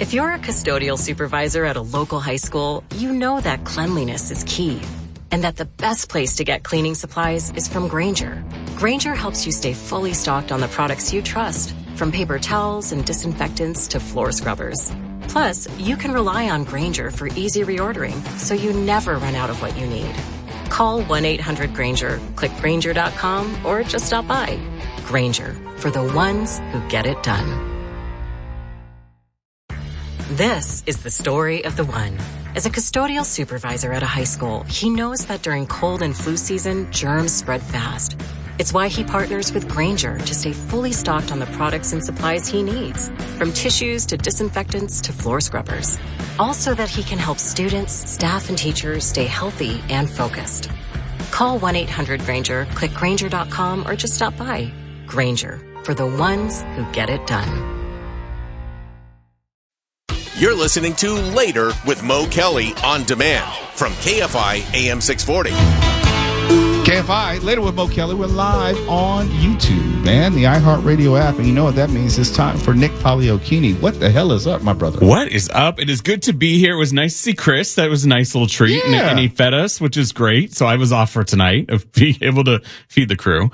If you're a custodial supervisor at a local high school, you know that cleanliness is key. And that the best place to get cleaning supplies is from Grainger. Grainger helps you stay fully stocked on the products you trust, from paper towels and disinfectants to floor scrubbers. Plus, you can rely on Grainger for easy reordering, so you never run out of what you need. Call 1-800-GRAINGER, click Grainger.com, or just stop by. Grainger, for the ones who get it done. This is the story of the one. As a custodial supervisor at a high school, he knows that during cold and flu season, germs spread fast. It's why he partners with Grainger to stay fully stocked on the products and supplies he needs, from tissues to disinfectants to floor scrubbers. Also that he can help students, staff, and teachers stay healthy and focused. Call 1-800-GRAINGER, click Grainger.com, or just stop by. Grainger, for the ones who get it done. You're listening to Later with Mo Kelly on demand from KFI AM 640. KFI, Later with Mo Kelly. We're live on YouTube, man, the iHeartRadio app. And you know what that means? It's time for Nick Paliocchini. What the hell is up, my brother? What is up? It is good to be here. It was nice to see Chris. That was a nice little treat. Yeah. And he fed us, which is great. So I was off for tonight of being able to feed the crew.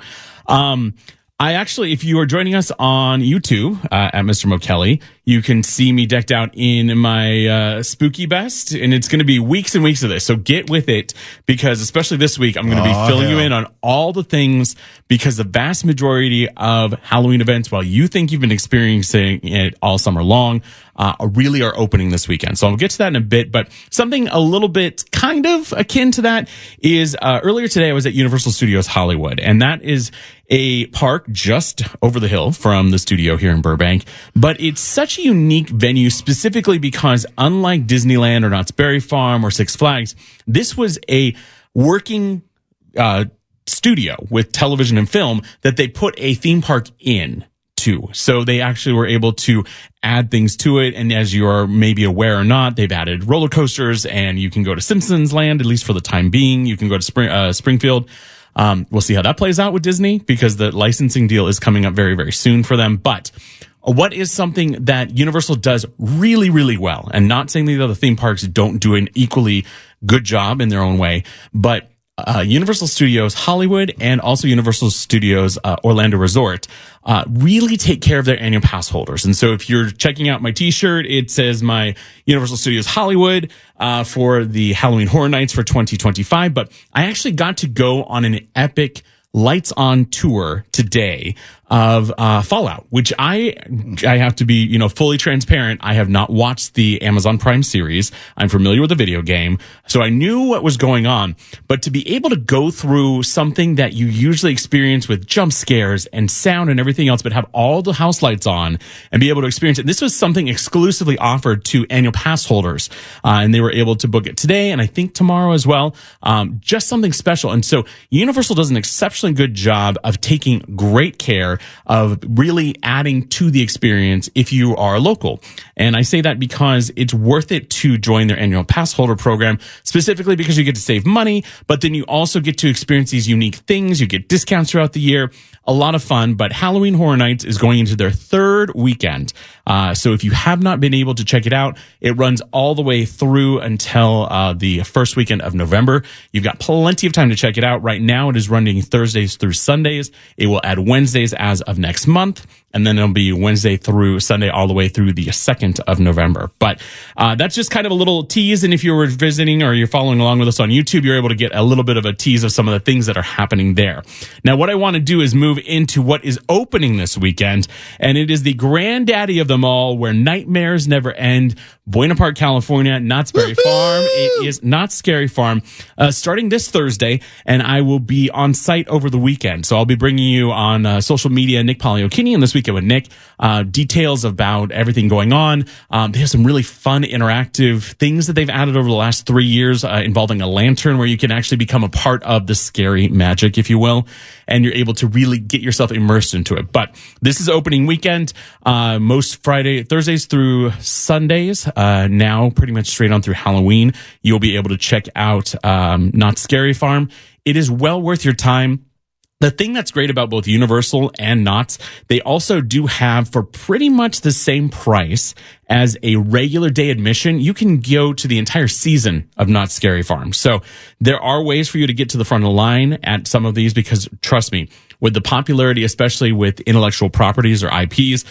I actually, if you are joining us on YouTube at Mr. Mo Kelly, you can see me decked out in my spooky best, and it's going to be weeks and weeks of this. So get with it, because especially this week, I'm going to be filling you in on all the things, because the vast majority of Halloween events, while you think you've been experiencing it all summer long, really are opening this weekend. So I'll get to that in a bit, but something a little bit kind of akin to that is earlier today I was at Universal Studios Hollywood, and that is a park just over the hill from the studio here in Burbank. But it's such a unique venue, specifically because unlike Disneyland or Knott's Berry Farm or Six Flags, this was a working studio with television and film that they put a theme park in to. So they actually were able to add things to it. And as you are maybe aware or not, they've added roller coasters, and you can go to Simpsons Land, at least for the time being. You can go to Springfield. We'll see how that plays out with Disney, because the licensing deal is coming up very, very soon for them. But what is something that Universal does really, really well, and not saying the other theme parks don't do an equally good job in their own way, but Universal Studios Hollywood and also Universal Studios Orlando Resort really take care of their annual pass holders. And so if you're checking out my t-shirt, it says my Universal Studios Hollywood for the Halloween Horror Nights for 2025. But I actually got to go on an epic lights on tour today of Fallout, which I have to be, fully transparent. I have not watched the Amazon Prime series. I'm familiar with the video game, so I knew what was going on. But to be able to go through something that you usually experience with jump scares and sound and everything else, but have all the house lights on and be able to experience it. This was something exclusively offered to annual pass holders, and they were able to book it today and I think tomorrow as well. Just something special. And so Universal does an exceptionally good job of taking great care of really adding to the experience if you are local. And I say that because it's worth it to join their annual pass holder program, specifically because you get to save money, but then you also get to experience these unique things. You get discounts throughout the year. A lot of fun. But Halloween Horror Nights is going into their third weekend. So if you have not been able to check it out, it runs all the way through until the first weekend of November. You've got plenty of time to check it out. Right now, it is running Thursdays through Sundays. It will add Wednesdays as of next month, and then it'll be Wednesday through Sunday all the way through the 2nd of November. But that's just kind of a little tease, and if you were visiting or you're following along with us on YouTube, you're able to get a little bit of a tease of some of the things that are happening there. Now, what I want to do is move into what is opening this weekend, and it is the granddaddy of them all, where nightmares never end. Buena Park, California, Knott's Berry Farm. It is Knott's Scary Farm, starting this Thursday, and I will be on site over the weekend. So I'll be bringing you on social media, Nick Paliocchini, and This Weekend with Nick, details about everything going on. They have some really fun interactive things that they've added over the last 3 years, involving a lantern where you can actually become a part of the scary magic, if you will, and you're able to really get yourself immersed into it. But this is opening weekend, most Thursdays through Sundays. Now pretty much straight on through Halloween, you'll be able to check out Knott's Scary Farm. It is well worth your time. The thing that's great about both Universal and Knott's, they also do have, for pretty much the same price as a regular day admission, you can go to the entire season of Knott's Scary Farm. So there are ways for you to get to the front of the line at some of these, because trust me, with the popularity, especially with intellectual properties or IPs,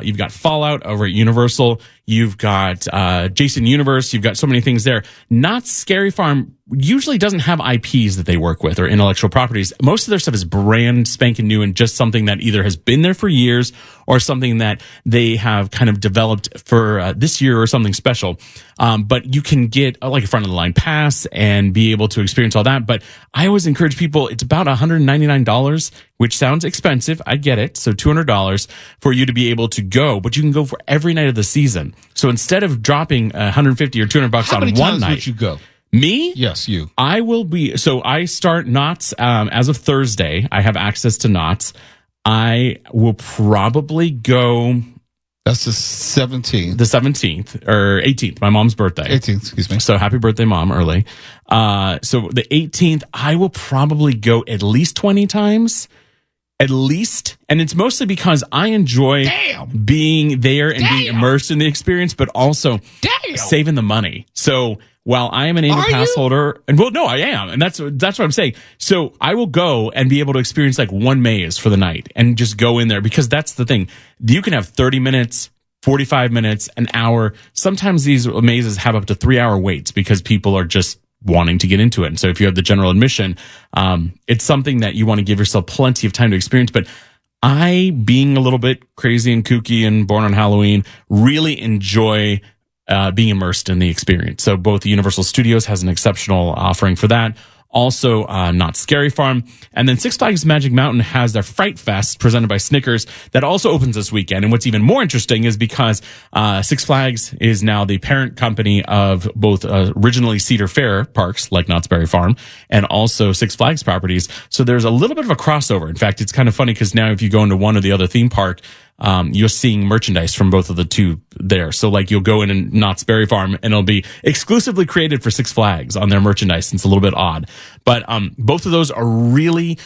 you've got Fallout over at Universal. You've got Jason Universe. You've got so many things there. Knott's Scary Farm usually doesn't have IPs that they work with or intellectual properties. Most of their stuff is brand spanking new and just something that either has been there for years or something that they have kind of developed for this year or something special. But you can get like a front of the line pass and be able to experience all that. But I always encourage people, it's about $199, which sounds expensive. I get it. So $200 for you to be able to go, but you can go for every night of the season. So instead of dropping $150 or $200 on one night. How many times would you go? Me? Yes, you. I will be. So I start Knott's as of Thursday. I have access to Knott's. I will probably go. That's the 17th. The 17th or 18th, my mom's birthday. 18th, excuse me. So happy birthday, Mom, early. So the 18th, I will probably go at least 20 times. At least. And it's mostly because I enjoy being there and being immersed in the experience, but also saving the money. So while I am an annual pass holder, and well, no, I am. And that's what I'm saying. So I will go and be able to experience like one maze for the night and just go in there, because that's the thing. You can have 30 minutes, 45 minutes, an hour. Sometimes these mazes have up to 3-hour waits because people are just wanting to get into it. And so if you have the general admission, it's something that you want to give yourself plenty of time to experience. But I, being a little bit crazy and kooky and born on Halloween, really enjoy being immersed in the experience. So both the Universal Studios has an exceptional offering for that. Also, Knott's Scary Farm. And then Six Flags Magic Mountain has their Fright Fest presented by Snickers that also opens this weekend. And what's even more interesting is because Six Flags is now the parent company of both originally Cedar Fair parks like Knott's Berry Farm and also Six Flags properties. So there's a little bit of a crossover. In fact, it's kind of funny because now if you go into one or the other theme park, you're seeing merchandise from both of the two there. So like you'll go in Knott's Berry Farm and it'll be exclusively created for Six Flags on their merchandise. It's a little bit odd, but both of those are really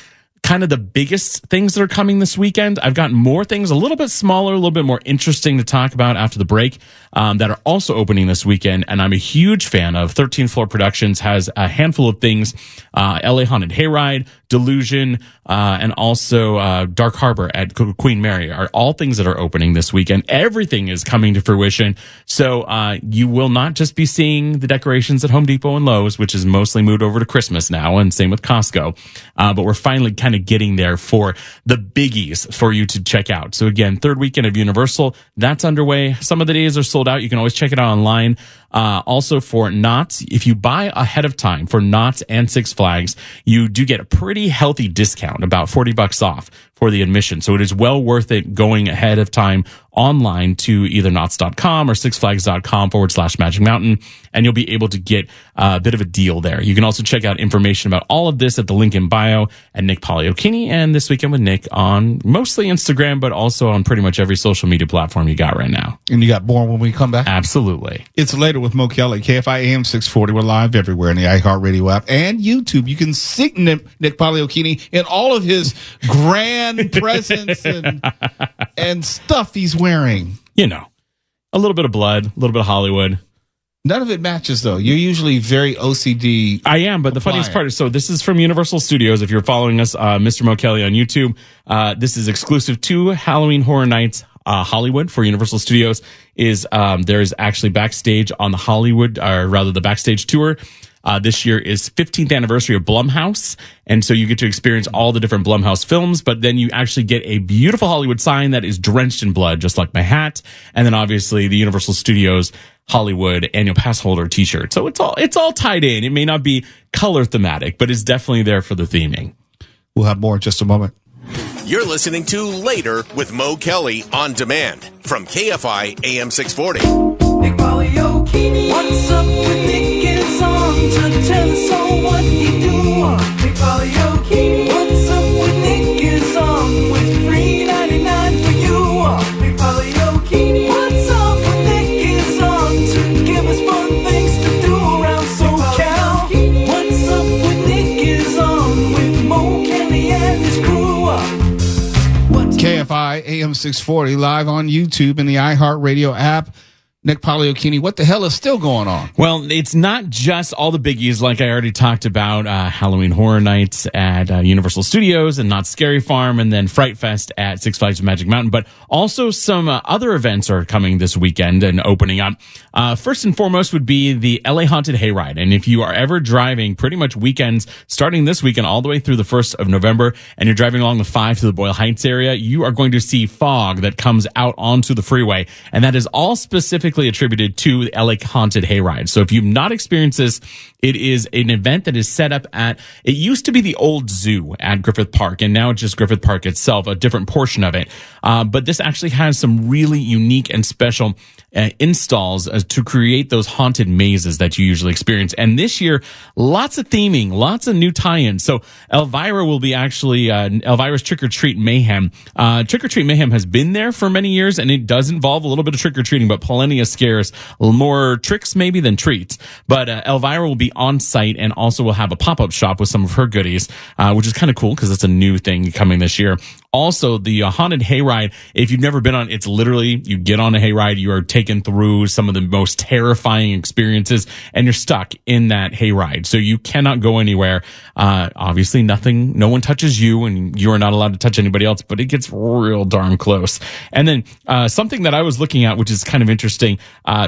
kind of the biggest things that are coming this weekend. I've got more things a little bit smaller, a little bit more interesting to talk about after the break that are also opening this weekend. And I'm a huge fan of 13th Floor Productions has a handful of things. LA Haunted Hayride, Delusion, and also Dark Harbor at Queen Mary are all things that are opening this weekend. Everything is coming to fruition. So you will not just be seeing the decorations at Home Depot and Lowe's, which is mostly moved over to Christmas now, and same with Costco. But we're finally kind of getting there for the biggies for you to check out. So again, third weekend of Universal, that's underway. Some of the days are sold out. You can always check it out online. Also for Knott's, if you buy ahead of time for Knott's and Six Flags, you do get a pretty healthy discount, about $40 off for the admission. So it is well worth it going ahead of time online to either Knott's.com or sixflags.com/Magic Mountain, and you'll be able to get a bit of a deal there. You can also check out information about all of this at the link in bio at Nick Poliokini and This Weekend with Nick on mostly Instagram, but also on pretty much every social media platform you got right now. And you got more when we come back? Absolutely. It's later with Mo Kelly, KFI AM 640. We're live everywhere in the iHeartRadio app and YouTube. You can see Nick Poliokini in all of his grand presence and stuff he's wearing. You know, a little bit of blood, a little bit of Hollywood. None of it matches, though. You're usually very OCD. I am, but the funniest part is, so this is from Universal Studios. If you're following us, Mr. Mo Kelly on YouTube, this is exclusive to Halloween Horror Nights Hollywood for Universal Studios. There's actually backstage on the Hollywood, or rather the backstage tour. This year is 15th anniversary of Blumhouse. And so you get to experience all the different Blumhouse films, but then you actually get a beautiful Hollywood sign that is drenched in blood, just like my hat. And then obviously the Universal Studios Hollywood annual pass holder t-shirt. So it's all tied in. It may not be color thematic, but it's definitely there for the theming. We'll have more in just a moment. You're listening to Later with Mo Kelly on demand from KFI AM 640. Nick Poliokini. What's up with Nick is on to tell us all what he do. Nick Poliokini. What's up with Nick is on with free 99 for you. Nick Poliokini. What's up with Nick is on to give us fun things to do around SoCal. What's up with Nick is on with Mo Kelly and his crew. AM 640, live on YouTube and the iHeartRadio app. Nick Poliokini, what the hell is still going on? Well, it's not just all the biggies, like I already talked about, Halloween Horror Nights at Universal Studios and Not Scary Farm, and then Fright Fest at Six Flags Magic Mountain, but also some other events are coming this weekend and opening up. First and foremost would be the LA Haunted Hayride. And if you are ever driving pretty much weekends, starting this weekend all the way through the 1st of November, and you're driving along the 5 to the Boyle Heights area, you are going to see fog that comes out onto the freeway. And that is all specifically attributed to the LA Haunted Hayride. So if you've not experienced this, it is an event that is set up at, it used to be the old zoo at Griffith Park, and now it's just Griffith Park itself, a different portion of it. But this actually has some really unique and special installs to create those haunted mazes that you usually experience. And this year, lots of theming, lots of new tie-ins. So Elvira will be actually, Elvira's Trick or Treat Mayhem. Trick or Treat Mayhem has been there for many years, and it does involve a little bit of trick or treating, but plenty of scares, more tricks maybe than treats. But Elvira will be on site and also will have a pop-up shop with some of her goodies, which is kind of cool because it's a new thing coming this year. Also, the haunted hayride, if you've never been on, it's literally, you get on a hayride, you are taken through some of the most terrifying experiences, and you're stuck in that hayride. So you cannot go anywhere. Obviously no one touches you, and you are not allowed to touch anybody else, but it gets real darn close. And then, something that I was looking at, which is kind of interesting,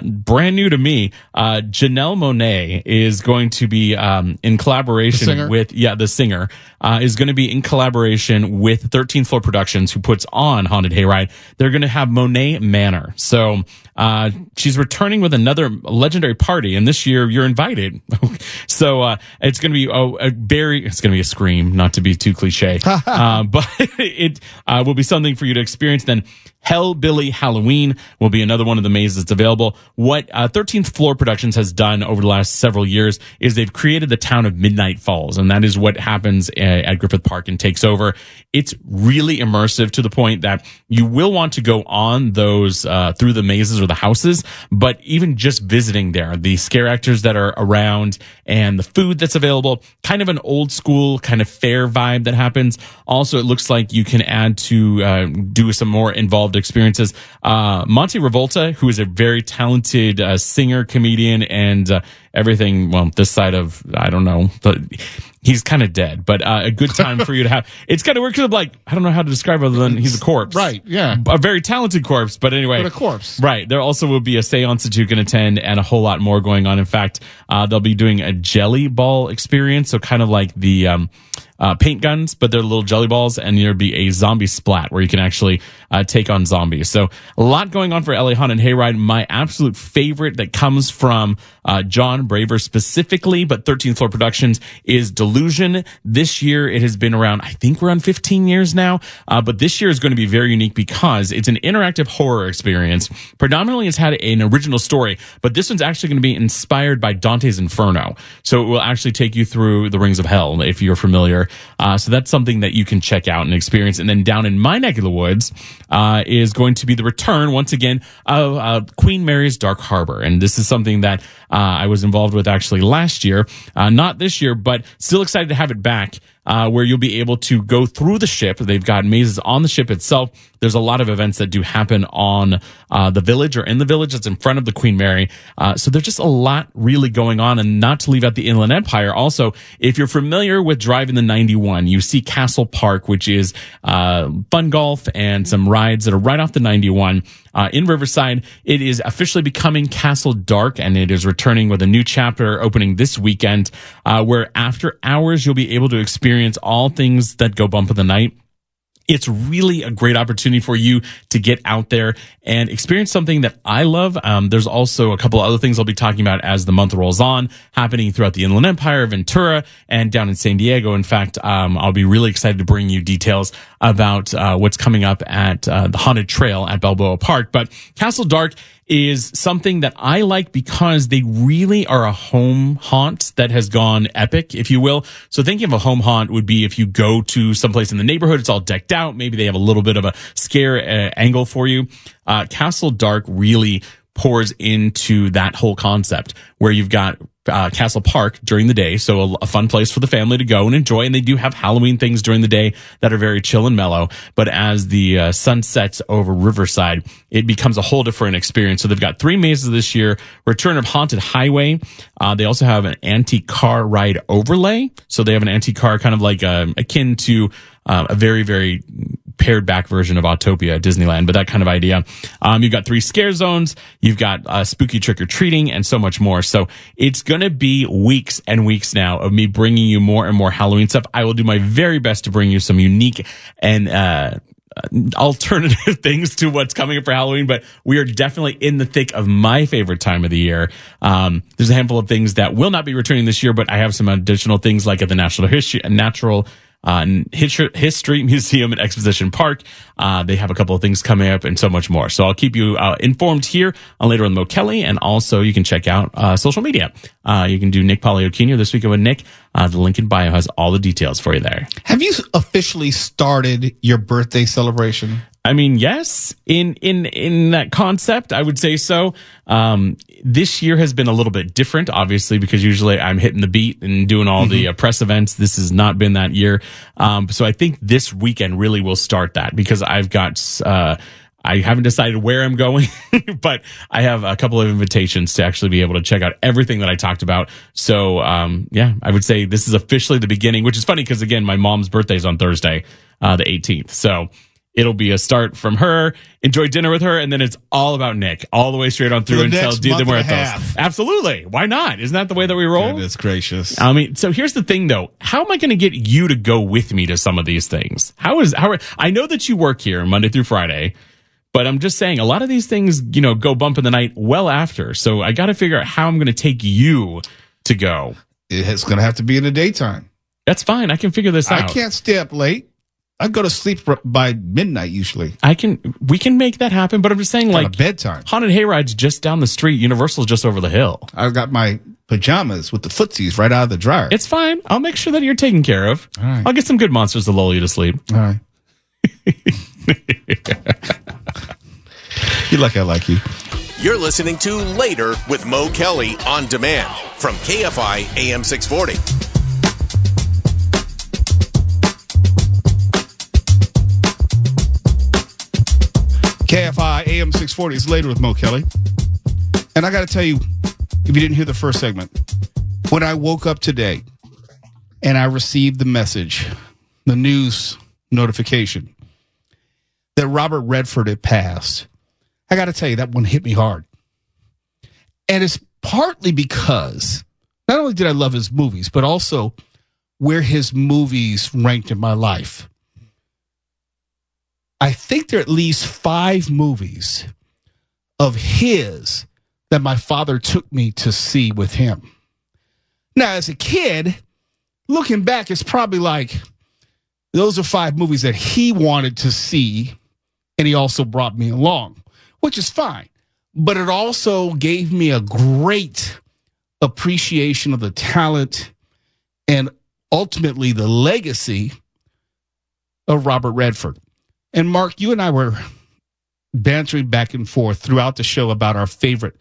brand new to me, Janelle Monáe is going to be, in collaboration with, the singer, is going to be in collaboration with 13th Floor Productions, who puts on Haunted Hayride. They're going to have Monet Manor. So, she's returning with another legendary party, and this year you're invited. So, it's going to be it's going to be a scream, not to be too cliche. But it will be something for you to experience. Then Hellbilly Halloween will be another one of the mazes that's available. What 13th Floor Productions has done over the last several years is they've created the town of Midnight Falls, and that is what happens at Griffith Park and takes over. It's really immersive to the point that you will want to go on those through the mazes or the houses, but even just visiting there, the scare actors that are around and the food that's available, kind of an old school kind of fair vibe that happens. Also, it looks like you can add to do some more involved experiences. Monty Revolta, who is a very talented singer, comedian, and everything. Well, this side of, I don't know, he's kind of dead, but a good time for you to have. It's kind of weird because I don't know how to describe other than he's a corpse. Right, yeah. A very talented corpse, but anyway. But a corpse. Right. There also will be a seance that you can attend and a whole lot more going on. In fact, they'll be doing a jelly ball experience, so kind of like the paint guns, but they're little jelly balls, and there'll be a zombie splat where you can actually take on zombies. So a lot going on for LA Haunted Hayride. My absolute favorite that comes from John Braver specifically, but 13th Floor Productions, is Delusion. This year it has been around, I think we're on 15 years now, but this year is going to be very unique because it's an interactive horror experience. Predominantly it's had an original story, but this one's actually going to be inspired by Dante's Inferno. So it will actually take you through the Rings of Hell, if you're familiar. So that's something that you can check out and experience. And then down in my neck of the woods is going to be the return, once again, of Queen Mary's Dark Harbor. And this is something that I was involved with actually last year, not this year, but still excited to have it back. Where you'll be able to go through the ship. They've got mazes on the ship itself. There's a lot of events that do happen on the village or in the village that's in front of the Queen Mary. So there's just a lot really going on. And not to leave out the Inland Empire. Also, if you're familiar with driving the 91, you see Castle Park, which is fun golf and some rides that are right off the 91. In Riverside, it is officially becoming Castle Dark, and it is returning with a new chapter opening this weekend, where after hours you'll be able to experience all things that go bump in the night. It's really a great opportunity for you to get out there and experience something that I love. There's also a couple other things I'll be talking about as the month rolls on, happening throughout the Inland Empire, Ventura, and down in San Diego. In fact, I'll be really excited to bring you details about what's coming up at the Haunted Trail at Balboa Park. But Castle Dark is something that I like because they really are a home haunt that has gone epic, if you will. So thinking of a home haunt would be if you go to someplace in the neighborhood, it's all decked out. Maybe they have a little bit of a scare angle for you. Castle Dark really pours into that whole concept where you've got Castle Park during the day, so a fun place for the family to go and enjoy. And they do have Halloween things during the day that are very chill and mellow. But as the sun sets over Riverside, it becomes a whole different experience. So they've got 3 mazes this year. Return of Haunted Highway. They also have an antique car ride overlay. So they have an antique car kind of like akin to a very, very pared back version of Autopia at Disneyland, but that kind of idea. You've got 3 scare zones. You've got spooky trick or treating and so much more. So it's going to be weeks and weeks now of me bringing you more and more Halloween stuff. I will do my very best to bring you some unique and, alternative things to what's coming up for Halloween, but we are definitely in the thick of my favorite time of the year. There's a handful of things that will not be returning this year, but I have some additional things like at the National History Museum and Exposition Park. They have a couple of things coming up and so much more. So I'll keep you informed here on Later on Mo Kelly, and also you can check out social media. You can do Nick Poliokini This Weekend with Nick. The link in bio has all the details for you there. Have you officially started your birthday celebration? I mean, yes, in that concept, I would say so. This year has been a little bit different, obviously, because usually I'm hitting the beat and doing all the press events. This has not been that year. So I think this weekend really will start that, because I've got, I haven't decided where I'm going, but I have a couple of invitations to actually be able to check out everything that I talked about. So, yeah, I would say this is officially the beginning, which is funny because, again, my mom's birthday is on Thursday, the 18th. So it'll be a start from her, enjoy dinner with her, and then it's all about Nick, all the way straight on through until the Muertos. Absolutely. Why not? Isn't that the way that we roll? Goodness gracious. I mean, so here's the thing, though. How am I going to get you to go with me to some of these things? I know that you work here Monday through Friday, but I'm just saying a lot of these things, go bump in the night well after. So I got to figure out how I'm going to take you to go. It's going to have to be in the daytime. That's fine. I can figure this out. I can't stay up late. I go to sleep by midnight usually. We can make that happen, but I'm just saying, like, bedtime. Haunted Hayride's just down the street. Universal's just over the hill. I've got my pajamas with the footsies right out of the dryer. It's fine. I'll make sure that you're taken care of. All right. I'll get some good monsters to lull you to sleep. All right. You like I like you. You're listening to Later with Mo Kelly on demand from KFI AM 640. KFI AM 640 is Later with Mo Kelly. And I got to tell you, if you didn't hear the first segment, when I woke up today and I received the message, the news notification that Robert Redford had passed, I got to tell you, that one hit me hard. And it's partly because not only did I love his movies, but also where his movies ranked in my life. I think there are at least 5 movies of his that my father took me to see with him. Now, as a kid, looking back, it's probably like, those are 5 movies that he wanted to see, and he also brought me along, which is fine. But it also gave me a great appreciation of the talent and ultimately the legacy of Robert Redford. And Mark, you and I were bantering back and forth throughout the show about our favorite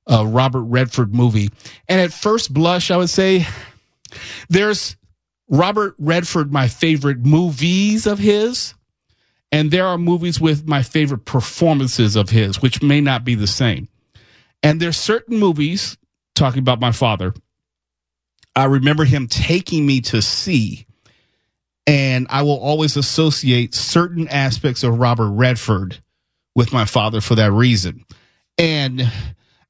Robert Redford movie. And at first blush, I would say there's Robert Redford, my favorite movies of his, and there are movies with my favorite performances of his, which may not be the same. And there's certain movies, talking about my father, I remember him taking me to see, and I will always associate certain aspects of Robert Redford with my father for that reason. And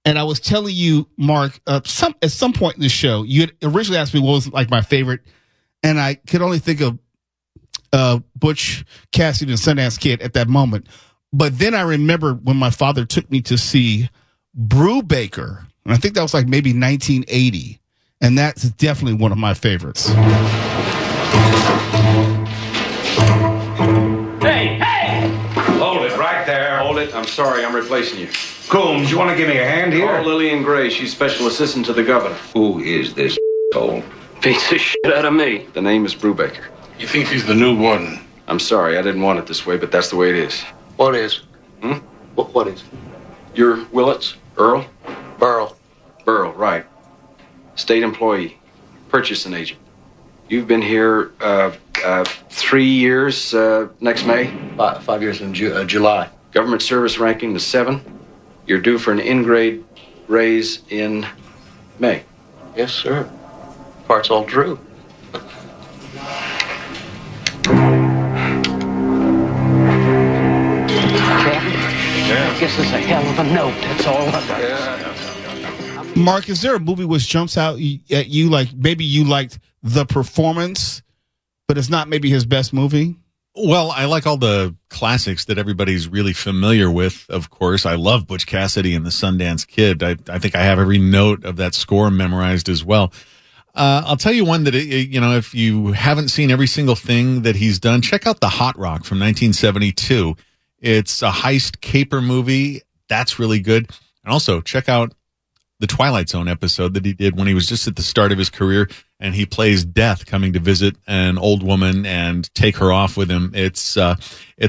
I was telling you, Mark, at some point in the show, you had originally asked me what was like my favorite, and I could only think of Butch Cassidy and Sundance Kid at that moment. But then I remember when my father took me to see Brubaker, and I think that was like maybe 1980, and that's definitely one of my favorites. Hey! Hold it right there. Hold it. I'm sorry, I'm replacing you. Coombs, you want to give me a hand here? Oh, Lillian Gray. She's special assistant to the governor. Who is this hole? Beats the shit out of me. The name is Brubaker. You think he's the new warden? I'm sorry, I didn't want it this way, but that's the way it is. What is? Hmm? What is? You're Willits, Earl? Burl. Burl, right. State employee. Purchasing agent. You've been here 3 years next May. 5 years in July. Government service ranking to 7. You're due for an in-grade raise in May. Yes, sir. Part's all true. I guess it's a hell of a note, that's all. Mark, is there a movie which jumps out at you like maybe you liked the performance, but it's not maybe his best movie? Well, I like all the classics that everybody's really familiar with, of course. I love Butch Cassidy and the Sundance Kid. I think I have every note of that score memorized as well. I'll tell you one that, if you haven't seen every single thing that he's done, check out The Hot Rock from 1972. It's a heist caper movie. That's really good. And also check out the Twilight Zone episode that he did when he was just at the start of his career, and he plays Death coming to visit an old woman and take her off with him. It's a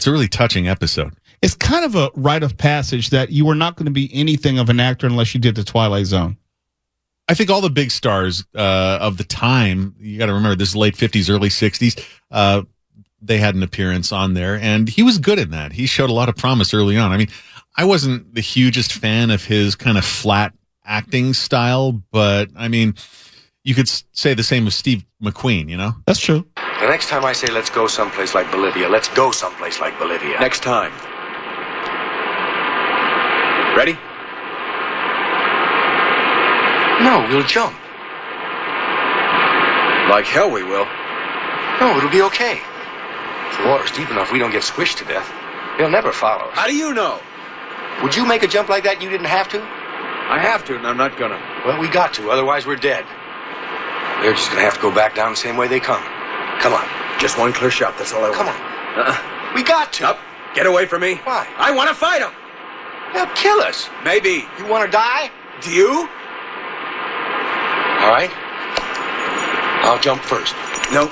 really touching episode. It's kind of a rite of passage that you were not going to be anything of an actor unless you did the Twilight Zone. I think all the big stars of the time, you got to remember this is late 50s, early 60s, they had an appearance on there, and he was good in that. He showed a lot of promise early on. I mean, I wasn't the hugest fan of his kind of flat acting style, but I mean, you could say the same of Steve McQueen, That's true. The next time I say let's go someplace like Bolivia, let's go someplace like Bolivia. Next time. Ready? No, we'll jump. Like hell we will. No, it'll be okay. The water's deep enough we don't get squished to death. They'll never follow us. How do you know? Would you make a jump like that you didn't have to? I have to, and I'm not gonna. Well, we got to, otherwise we're dead. They're just gonna have to go back down the same way they come. Come on. Just one clear shot, that's all I want. Come on. We got to. Up. Get away from me. Why? I want to fight him. They'll kill us. Maybe. You want to die? Do you? All right. I'll jump first. No.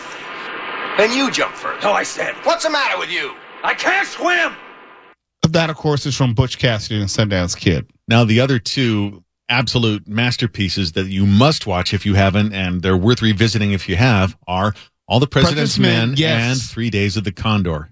Then you jump first. No, I said. What's the matter with you? I can't swim. That, of course, is from Butch Cassidy and Sundance Kid. Now, the other two absolute masterpieces that you must watch if you haven't, and they're worth revisiting if you have, are All the President's Men yes. and 3 Days of the Condor.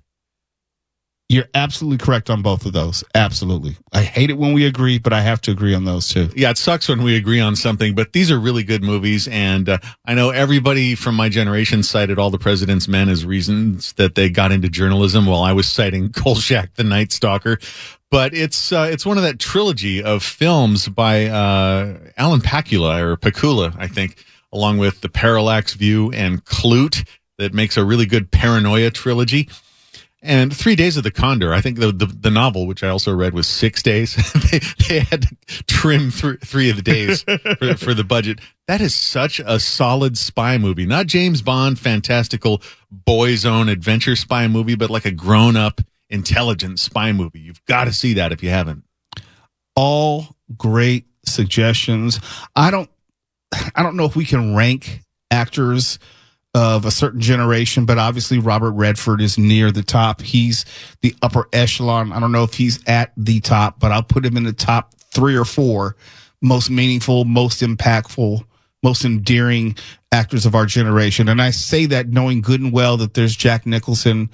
You're absolutely correct on both of those. Absolutely. I hate it when we agree, but I have to agree on those too. Yeah, it sucks when we agree on something, but these are really good movies. And I know everybody from my generation cited All the President's Men as reasons that they got into journalism, while I was citing Kolchak the Night Stalker. But it's one of that trilogy of films by Alan Pakula, I think, along with The Parallax View and Klute, that makes a really good paranoia trilogy. And 3 Days of the Condor, I think the novel, which I also read, was 6 days. they had to trim 3 of the days for the budget. That is such a solid spy movie. Not James Bond, fantastical boys' own adventure spy movie, but like a grown-up, intelligent spy movie. You've got to see that if you haven't. All great suggestions. I don't know if we can rank actors of a certain generation, but obviously Robert Redford is near the top. He's the upper echelon. I don't know if he's at the top, but I'll put him in the top 3 or 4 most meaningful, most impactful, most endearing actors of our generation. And I say that knowing good and well that there's Jack Nicholson.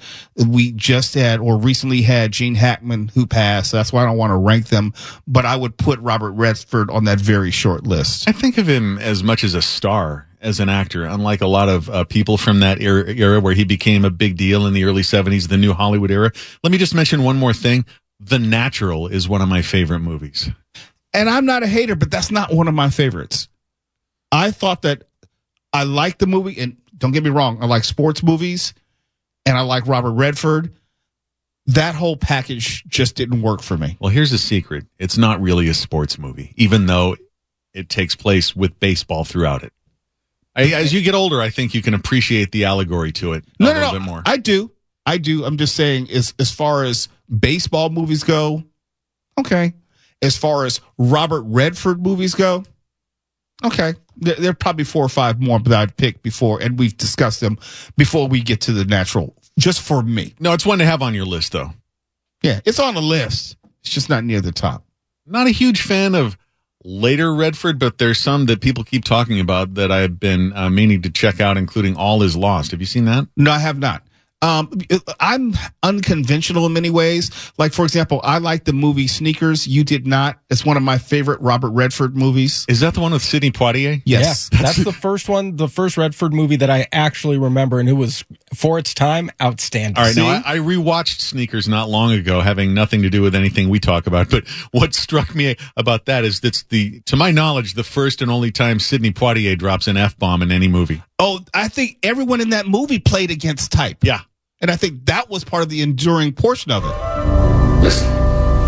We just had, or recently had, Gene Hackman, who passed. That's why I don't want to rank them, but I would put Robert Redford on that very short list. I think of him as much as a star, as an actor, unlike a lot of people from that era where he became a big deal in the early 70s, the new Hollywood era. Let me just mention one more thing. The Natural is one of my favorite movies. And I'm not a hater, but that's not one of my favorites. I thought that I liked the movie, and don't get me wrong, I like sports movies, and I like Robert Redford. That whole package just didn't work for me. Well, here's a secret. It's not really a sports movie, even though it takes place with baseball throughout it. As you get older, I think you can appreciate the allegory to it a little bit more. I do. I'm just saying, as far as baseball movies go, okay. As far as Robert Redford movies go, okay. There are probably 4 or 5 more that I'd pick before, and we've discussed them before we get to The Natural, just for me. No, it's one to have on your list, though. Yeah, it's on the list. It's just not near the top. Not a huge fan of later Redford, but there's some that people keep talking about that I've been meaning to check out, including All Is Lost. Have you seen that? No, I have not. I'm unconventional in many ways. Like, for example, I like the movie Sneakers. You did not. It's one of my favorite Robert Redford movies. Is that the one with Sidney Poitier? Yes. Yeah, that's the first one, the first Redford movie that I actually remember, and it was, for its time, outstanding. All right, now I rewatched Sneakers not long ago, having nothing to do with anything we talk about. But what struck me about that is that's to my knowledge, the first and only time Sidney Poitier drops an F-bomb in any movie. Oh, I think everyone in that movie played against type. Yeah. And I think that was part of the enduring portion of it. Listen,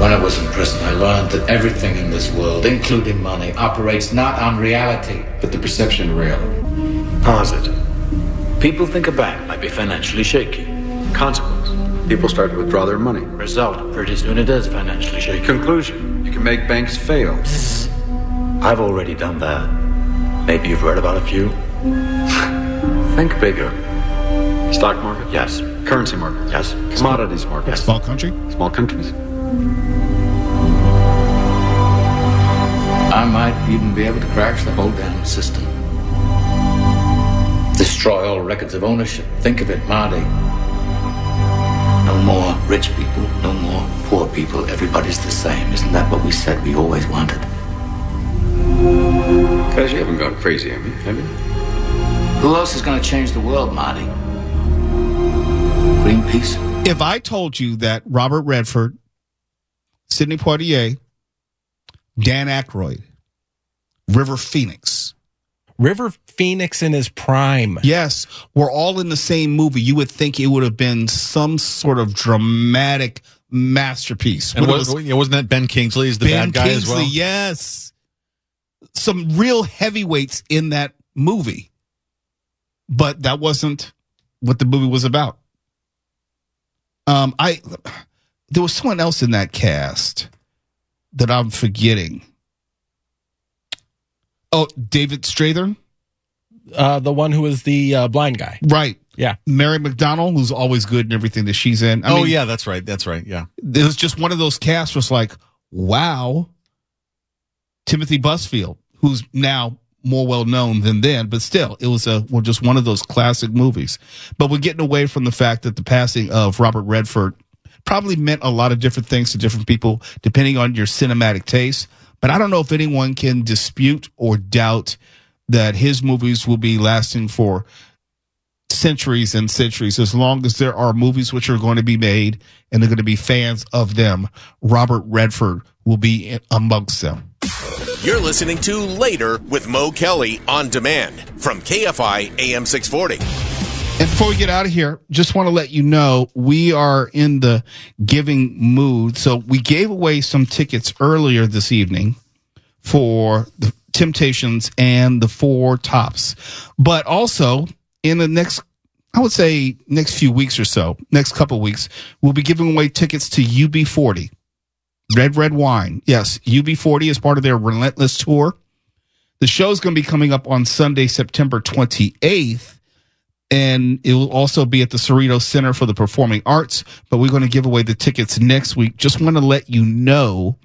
when I was in prison, I learned that everything in this world, including money, operates not on reality, but the perception of reality. Posit. People think a bank might be financially shaky. Consequence. People start to withdraw their money. Result, pretty soon it is financially shaky. Conclusion. You can make banks fail. I've already done that. Maybe you've read about a few. Think bigger. Stock market? Yes. Currency market? Yes. Commodities market? Yes. Small country? Small countries? I might even be able to crash the whole damn system. Destroy all records of ownership. Think of it, Marty. No more rich people, no more poor people. Everybody's the same. Isn't that what we said we always wanted? Guys, you haven't gone crazy, have you? Who else is going to change the world, Marty? Greenpeace? If I told you that Robert Redford, Sidney Poitier, Dan Aykroyd, River Phoenix in his prime. Yes, we're all in the same movie, you would think it would have been some sort of dramatic masterpiece. And wasn't that Ben Kingsley as the bad guy as well? Yes. Some real heavyweights in that movie. But that wasn't what the movie was about. There was someone else in that cast that I'm forgetting. Oh, David Strathern? The one who was the blind guy. Right. Yeah. Mary McDonnell, who's always good in everything that she's in. I mean, yeah, that's right. Yeah. It was just one of those casts was like, wow. Timothy Busfield, who's now more well known than then, but still, it was just one of those classic movies. But we're getting away from the fact that the passing of Robert Redford probably meant a lot of different things to different people, depending on your cinematic taste. But I don't know if anyone can dispute or doubt that his movies will be lasting for centuries and centuries. As long as there are movies which are going to be made and they're going to be fans of them, Robert Redford will be amongst them. You're listening to Later with Mo Kelly on demand from KFI AM 640. And before we get out of here, just want to let you know we are in the giving mood. So we gave away some tickets earlier this evening for the Temptations and the Four Tops. But also in the next, I would say next few weeks or so, next couple of weeks, we'll be giving away tickets to UB40. Red Wine. Yes, UB40 is part of their Relentless Tour. The show is going to be coming up on Sunday, September 28th, and it will also be at the Cerritos Center for the Performing Arts, but we're going to give away the tickets next week. Just want to let you know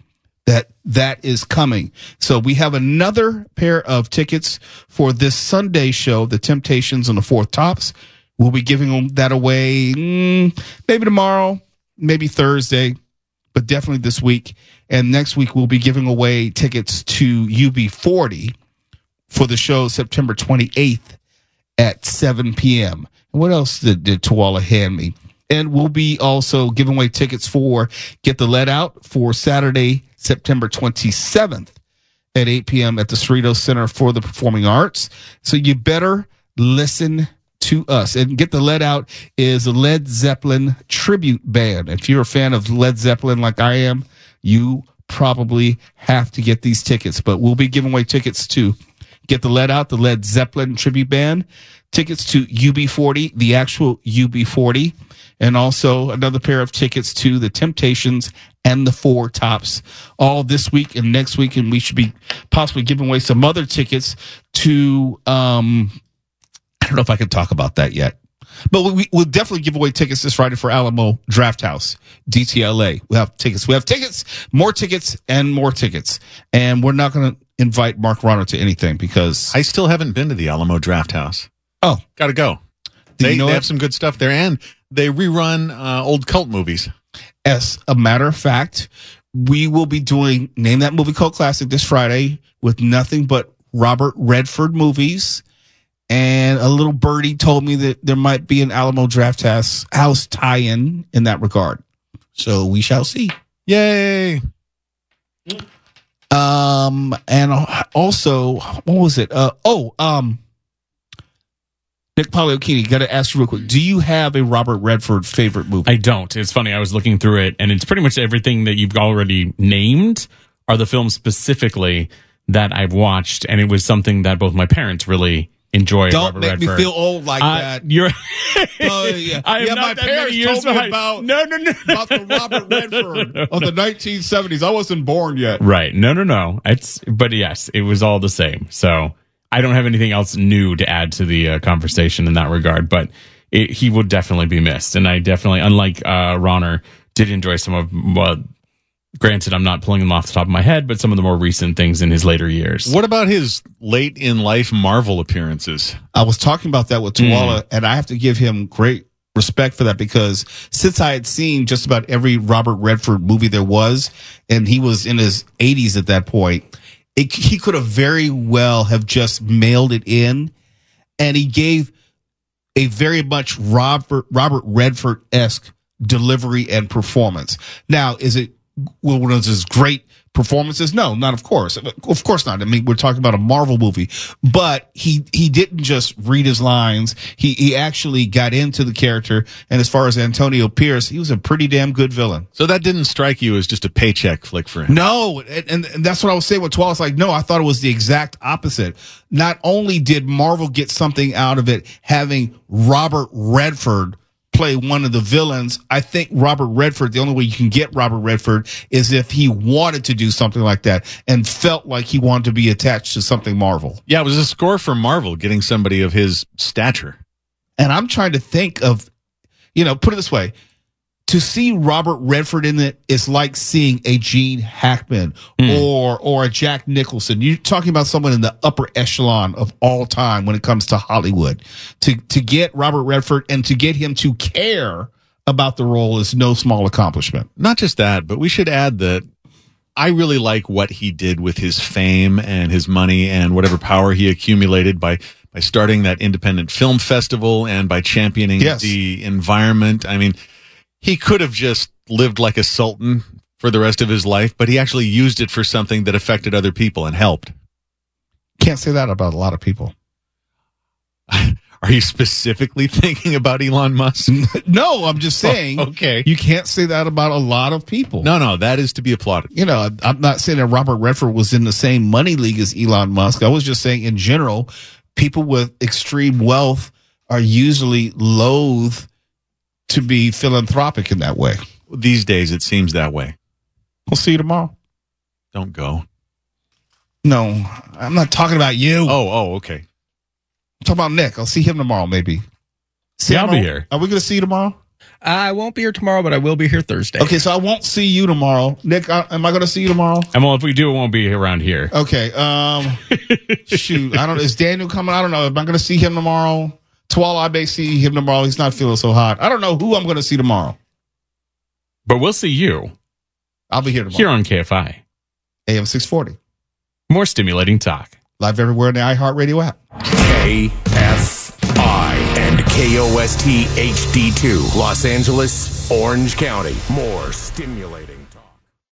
that is coming. So we have another pair of tickets for this Sunday show, The Temptations and the Four Tops. We'll be giving that away maybe tomorrow, maybe Thursday, but definitely this week. And next week, we'll be giving away tickets to UB40 for the show September 28th at 7 p.m. And what else did Tuala hand me? And we'll be also giving away tickets for Get the Let Out for Saturday, September 27th at 8 p.m. at the Cerritos Center for the Performing Arts. So you better listen to us. And Get the Let Out is a Led Zeppelin tribute band. If you're a fan of Led Zeppelin like I am, you probably have to get these tickets. But we'll be giving away tickets to Get the Let Out, the Led Zeppelin tribute band, tickets to UB40, the actual UB40, and also another pair of tickets to the Temptations and the Four Tops, all this week and next week. And we should be possibly giving away some other tickets to, I don't know if I can talk about that yet. But we'll definitely give away tickets this Friday for Alamo Draft House, DTLA. We have tickets. More tickets, and more tickets. And we're not going to invite Mark Ronner to anything because I still haven't been to the Alamo Draft House. Oh. Got to go. They have some good stuff there, and they rerun old cult movies. As a matter of fact, we will be doing Name That Movie Cult Classic this Friday with nothing but Robert Redford movies. And a little birdie told me that there might be an Alamo Draft House tie-in in that regard. So we shall see. Yay! And also, what was it? Nick Poliokini, got to ask you real quick. Do you have a Robert Redford favorite movie? I don't. It's funny. I was looking through it, and it's pretty much everything that you've already named are the films specifically that I've watched, and it was something that both my parents really enjoy. Don't Robert make Redford. me feel old like that. You're. Yeah. I am Yeah, not my that parents many years told me behind. about No. about the Robert Redford of the 1970s. I wasn't born yet. Right. No. But yes, it was all the same. So I don't have anything else new to add to the conversation in that regard, but he would definitely be missed. And I definitely, unlike Ronner, did enjoy some of, granted, I'm not pulling them off the top of my head, but some of the more recent things in his later years. What about his late in life Marvel appearances? I was talking about that with Tuwala, and I have to give him great respect for that because since I had seen just about every Robert Redford movie there was, and he was in his 80s at that point, he could have very well have just mailed it in, and he gave a very much Robert Redford-esque delivery and performance. Now, is it one of his great performances? No, not of course. Of course not. I mean, we're talking about a Marvel movie, but he didn't just read his lines. He actually got into the character. And as far as Antonio Pierce, he was a pretty damn good villain. So that didn't strike you as just a paycheck flick for him? No. And that's what I was saying with 12. It's like, no, I thought it was the exact opposite. Not only did Marvel get something out of it, having Robert Redford play one of the villains, I think Robert Redford, the only way you can get Robert Redford is if he wanted to do something like that and felt like he wanted to be attached to something Marvel. Yeah, it was a score for Marvel getting somebody of his stature. And I'm trying to think of, put it this way. To see Robert Redford in it is like seeing a Gene Hackman or a Jack Nicholson. You're talking about someone in the upper echelon of all time when it comes to Hollywood. To get Robert Redford and to get him to care about the role is no small accomplishment. Not just that, but we should add that I really like what he did with his fame and his money and whatever power he accumulated by starting that independent film festival and by championing the environment. I mean, he could have just lived like a sultan for the rest of his life, but he actually used it for something that affected other people and helped. Can't say that about a lot of people. Are you specifically thinking about Elon Musk? No, I'm just saying. Okay. You can't say that about a lot of people. No, that is to be applauded. I'm not saying that Robert Redford was in the same money league as Elon Musk. I was just saying in general, people with extreme wealth are usually loath to be philanthropic in that way. These days, it seems that way. We'll see you tomorrow. Don't go. No, I'm not talking about you. Oh, okay. I'm talking about Nick. I'll see him tomorrow, maybe. I'll be here. Are we going to see you tomorrow? I won't be here tomorrow, but I will be here Thursday. Okay, so I won't see you tomorrow. Nick, am I going to see you tomorrow? And well, if we do, it won't be around here. Okay. Shoot. I don't know. Is Daniel coming? I don't know. Am I going to see him tomorrow? Tuwala, I may see him tomorrow. He's not feeling so hot. I don't know who I'm going to see tomorrow. But we'll see you. I'll be here tomorrow. Here on KFI. AM 640. More stimulating talk. Live everywhere in the iHeartRadio app. KFI and KOST HD2. Los Angeles, Orange County. More stimulating.